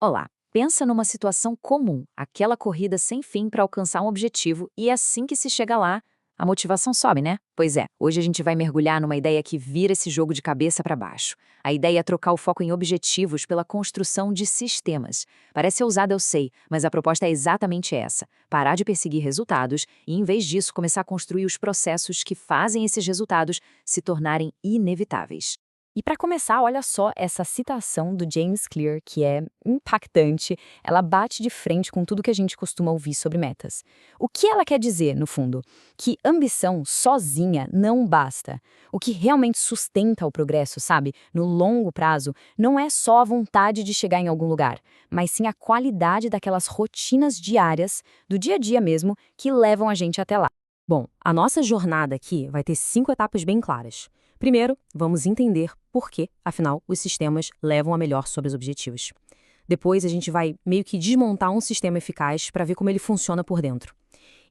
Olá, pensa numa situação comum, aquela corrida sem fim para alcançar um objetivo e assim que se chega lá, a motivação sobe, né? Pois é, hoje a gente vai mergulhar numa ideia que vira esse jogo de cabeça para baixo. A ideia é trocar o foco em objetivos pela construção de sistemas. Parece ousada, eu sei, mas a proposta é exatamente essa: parar de perseguir resultados e, em vez disso, começar a construir os processos que fazem esses resultados se tornarem inevitáveis. E para começar, olha só essa citação do James Clear, que é impactante. Ela bate de frente com tudo que a gente costuma ouvir sobre metas. O que ela quer dizer, no fundo? Que ambição sozinha não basta. O que realmente sustenta o progresso, sabe, no longo prazo, não é só a vontade de chegar em algum lugar, mas sim a qualidade daquelas rotinas diárias, do dia a dia mesmo, que levam a gente até lá. Bom, a nossa jornada aqui vai ter 5 etapas bem claras. Primeiro, vamos entender por que, afinal, os sistemas levam a melhor sobre os objetivos. Depois, a gente vai meio que desmontar um sistema eficaz para ver como ele funciona por dentro.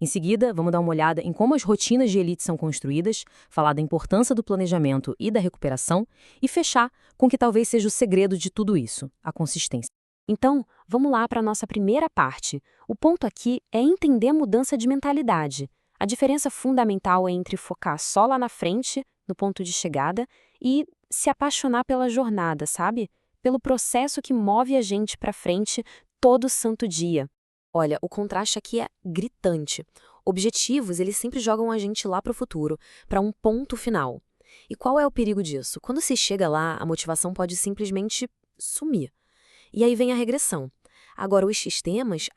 Em seguida, vamos dar uma olhada em como as rotinas de elite são construídas, falar da importância do planejamento e da recuperação e fechar com o que talvez seja o segredo de tudo isso, a consistência. Então, vamos lá para a nossa primeira parte. O ponto aqui é entender a mudança de mentalidade. A diferença fundamental é entre focar só lá na frente, no ponto de chegada, e se apaixonar pela jornada, sabe? Pelo processo que move a gente para frente todo santo dia. Olha, o contraste aqui é gritante. Objetivos, eles sempre jogam a gente lá para o futuro, para um ponto final. E qual é o perigo disso? Quando se chega lá, a motivação pode simplesmente sumir. E aí vem a regressão. Agora, os sistemas,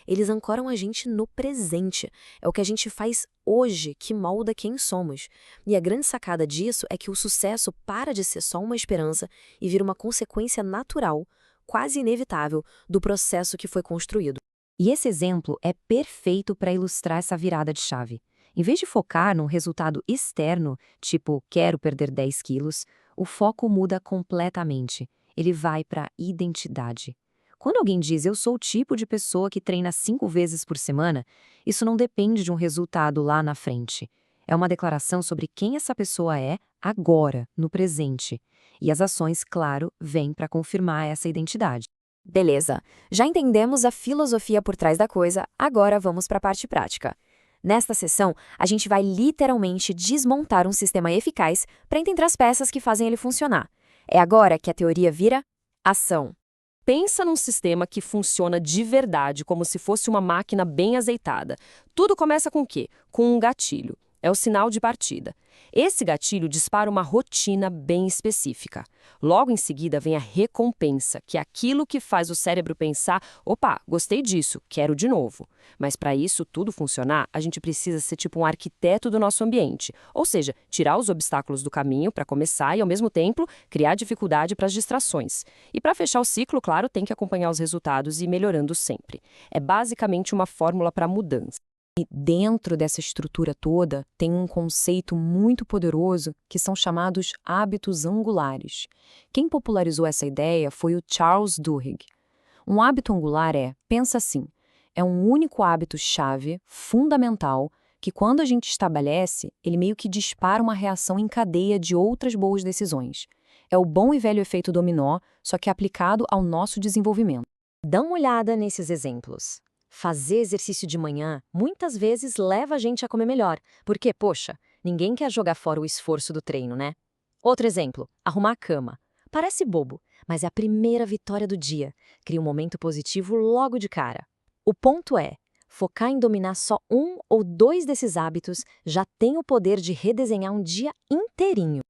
eles ancoram a gente no presente. É o que a gente faz hoje que molda quem somos. E a grande sacada disso é que o sucesso para de ser só uma esperança e vira uma consequência natural, quase inevitável, do processo que foi construído. E esse exemplo é perfeito para ilustrar essa virada de chave. Em vez de focar num resultado externo, tipo quero perder 10 quilos, o foco muda completamente. Ele vai para a identidade. Quando alguém diz eu sou o tipo de pessoa que treina 5 vezes por semana, isso não depende de um resultado lá na frente. É uma declaração sobre quem essa pessoa é agora, no presente. E as ações, claro, vêm para confirmar essa identidade. Beleza, já entendemos a filosofia por trás da coisa, agora vamos para a parte prática. Nesta sessão, a gente vai literalmente desmontar um sistema eficaz para entender as peças que fazem ele funcionar. É agora que a teoria vira ação. Pensa num sistema que funciona de verdade, como se fosse uma máquina bem azeitada. Tudo começa com o quê? Com um gatilho. É o sinal de partida. Esse gatilho dispara uma rotina bem específica. Logo em seguida vem a recompensa, que é aquilo que faz o cérebro pensar: opa, gostei disso, quero de novo. Mas para isso tudo funcionar, a gente precisa ser tipo um arquiteto do nosso ambiente. Ou seja, tirar os obstáculos do caminho para começar e, ao mesmo tempo, criar dificuldade para as distrações. E para fechar o ciclo, claro, tem que acompanhar os resultados e ir melhorando sempre. É basicamente uma fórmula para mudança. E dentro dessa estrutura toda, tem um conceito muito poderoso que são chamados hábitos angulares. Quem popularizou essa ideia foi o Charles Duhigg. Um hábito angular pensa assim, é um único hábito-chave, fundamental, que quando a gente estabelece, ele meio que dispara uma reação em cadeia de outras boas decisões. É o bom e velho efeito dominó, só que aplicado ao nosso desenvolvimento. Dá uma olhada nesses exemplos. Fazer exercício de manhã muitas vezes leva a gente a comer melhor, porque, poxa, ninguém quer jogar fora o esforço do treino, né? Outro exemplo, arrumar a cama. Parece bobo, mas é a primeira vitória do dia. Cria um momento positivo logo de cara. O ponto é, focar em dominar só um ou dois desses hábitos já tem o poder de redesenhar um dia inteirinho.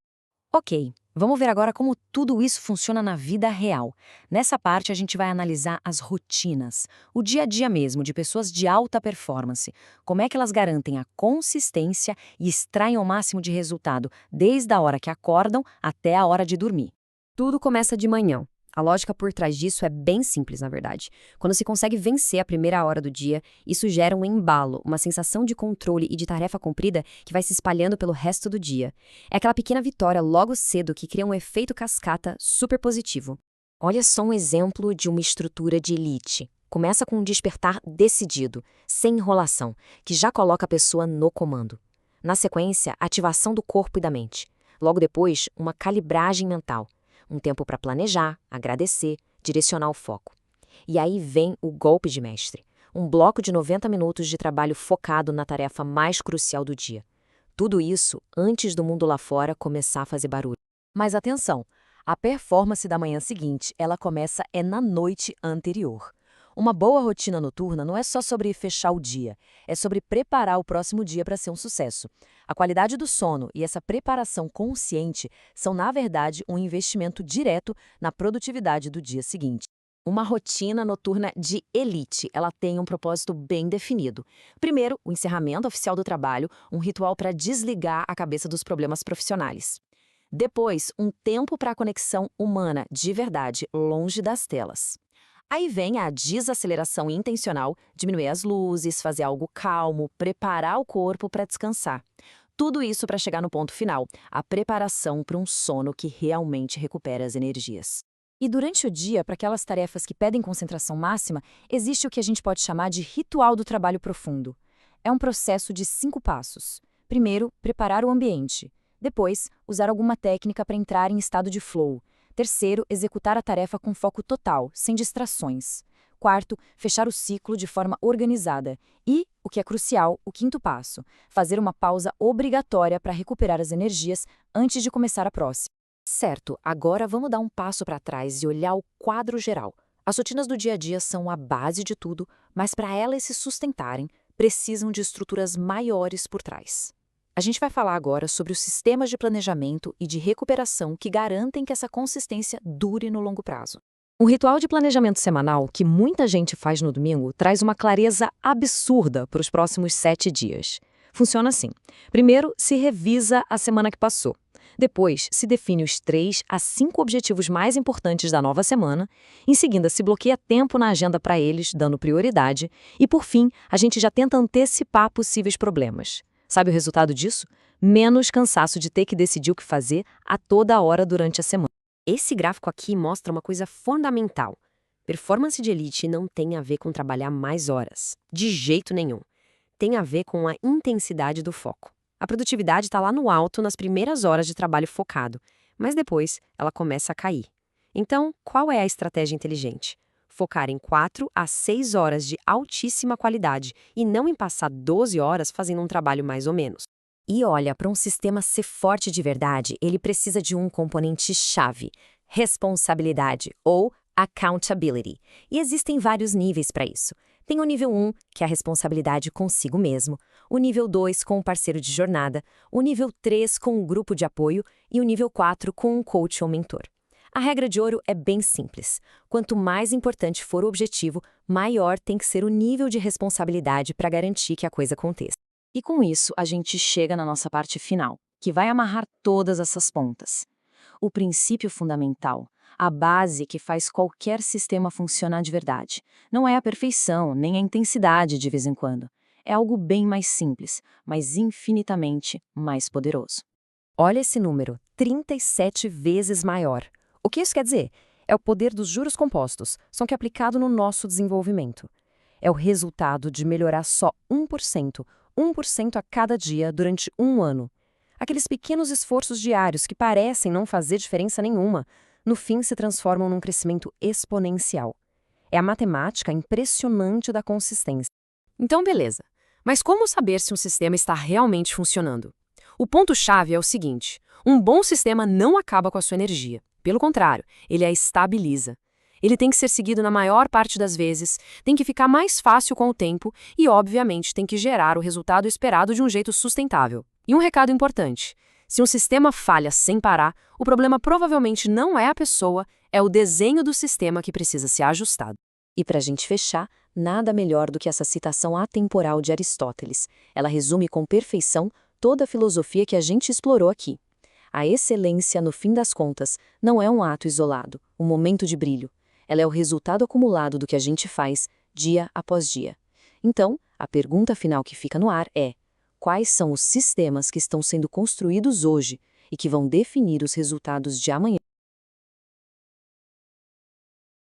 Ok, vamos ver agora como tudo isso funciona na vida real. Nessa parte, a gente vai analisar as rotinas, o dia a dia mesmo de pessoas de alta performance. Como é que elas garantem a consistência e extraem o máximo de resultado, desde a hora que acordam até a hora de dormir. Tudo começa de manhã. A lógica por trás disso é bem simples, na verdade. Quando se consegue vencer a primeira hora do dia, isso gera um embalo, uma sensação de controle e de tarefa cumprida que vai se espalhando pelo resto do dia. É aquela pequena vitória logo cedo que cria um efeito cascata super positivo. Olha só um exemplo de uma estrutura de elite. Começa com um despertar decidido, sem enrolação, que já coloca a pessoa no comando. Na sequência, ativação do corpo e da mente. Logo depois, uma calibragem mental. Um tempo para planejar, agradecer, direcionar o foco. E aí vem o golpe de mestre. Um bloco de 90 minutos de trabalho focado na tarefa mais crucial do dia. Tudo isso antes do mundo lá fora começar a fazer barulho. Mas atenção, a performance da manhã seguinte, ela começa na noite anterior. Uma boa rotina noturna não é só sobre fechar o dia, é sobre preparar o próximo dia para ser um sucesso. A qualidade do sono e essa preparação consciente são, na verdade, um investimento direto na produtividade do dia seguinte. Uma rotina noturna de elite, ela tem um propósito bem definido. Primeiro, o encerramento oficial do trabalho, um ritual para desligar a cabeça dos problemas profissionais. Depois, um tempo para a conexão humana, de verdade, longe das telas. Aí vem a desaceleração intencional, diminuir as luzes, fazer algo calmo, preparar o corpo para descansar. Tudo isso para chegar no ponto final, a preparação para um sono que realmente recupera as energias. E durante o dia, para aquelas tarefas que pedem concentração máxima, existe o que a gente pode chamar de ritual do trabalho profundo. É um processo de 5 passos. Primeiro, preparar o ambiente. Depois, usar alguma técnica para entrar em estado de flow. Terceiro, executar a tarefa com foco total, sem distrações. Quarto, fechar o ciclo de forma organizada. E, o que é crucial, o 5º passo, fazer uma pausa obrigatória para recuperar as energias antes de começar a próxima. Certo, agora vamos dar um passo para trás e olhar o quadro geral. As rotinas do dia a dia são a base de tudo, mas para elas se sustentarem, precisam de estruturas maiores por trás. A gente vai falar agora sobre os sistemas de planejamento e de recuperação que garantem que essa consistência dure no longo prazo. O ritual de planejamento semanal que muita gente faz no domingo traz uma clareza absurda para os próximos 7 dias. Funciona assim. Primeiro, se revisa a semana que passou. Depois, se define os 3 a 5 objetivos mais importantes da nova semana. Em seguida, se bloqueia tempo na agenda para eles, dando prioridade. E, por fim, a gente já tenta antecipar possíveis problemas. Sabe o resultado disso? Menos cansaço de ter que decidir o que fazer a toda hora durante a semana. Esse gráfico aqui mostra uma coisa fundamental. Performance de elite não tem a ver com trabalhar mais horas. De jeito nenhum. Tem a ver com a intensidade do foco. A produtividade está lá no alto nas primeiras horas de trabalho focado, mas depois ela começa a cair. Então, qual é a estratégia inteligente? Focar em 4 a 6 horas de altíssima qualidade e não em passar 12 horas fazendo um trabalho mais ou menos. E olha, para um sistema ser forte de verdade, ele precisa de um componente-chave: responsabilidade ou accountability. E existem vários níveis para isso. Tem o nível 1, que é a responsabilidade consigo mesmo, o nível 2 com um parceiro de jornada, o nível 3 com um grupo de apoio e o nível 4 com um coach ou mentor. A regra de ouro é bem simples. Quanto mais importante for o objetivo, maior tem que ser o nível de responsabilidade para garantir que a coisa aconteça. E com isso, a gente chega na nossa parte final, que vai amarrar todas essas pontas. O princípio fundamental, a base que faz qualquer sistema funcionar de verdade. Não é a perfeição, nem a intensidade de vez em quando. É algo bem mais simples, mas infinitamente mais poderoso. Olha esse número, 37 vezes maior. O que isso quer dizer? É o poder dos juros compostos, só que aplicado no nosso desenvolvimento. É o resultado de melhorar só 1% a cada dia durante um ano. Aqueles pequenos esforços diários que parecem não fazer diferença nenhuma, no fim se transformam num crescimento exponencial. É a matemática impressionante da consistência. Então, beleza. Mas como saber se um sistema está realmente funcionando? O ponto-chave é o seguinte: um bom sistema não acaba com a sua energia. Pelo contrário, ele a estabiliza. Ele tem que ser seguido na maior parte das vezes, tem que ficar mais fácil com o tempo e, obviamente, tem que gerar o resultado esperado de um jeito sustentável. E um recado importante: se um sistema falha sem parar, o problema provavelmente não é a pessoa, é o desenho do sistema que precisa ser ajustado. E para a gente fechar, nada melhor do que essa citação atemporal de Aristóteles. Ela resume com perfeição toda a filosofia que a gente explorou aqui. A excelência, no fim das contas, não é um ato isolado, um momento de brilho. Ela é o resultado acumulado do que a gente faz, dia após dia. Então, a pergunta final que fica no ar é: quais são os sistemas que estão sendo construídos hoje e que vão definir os resultados de amanhã?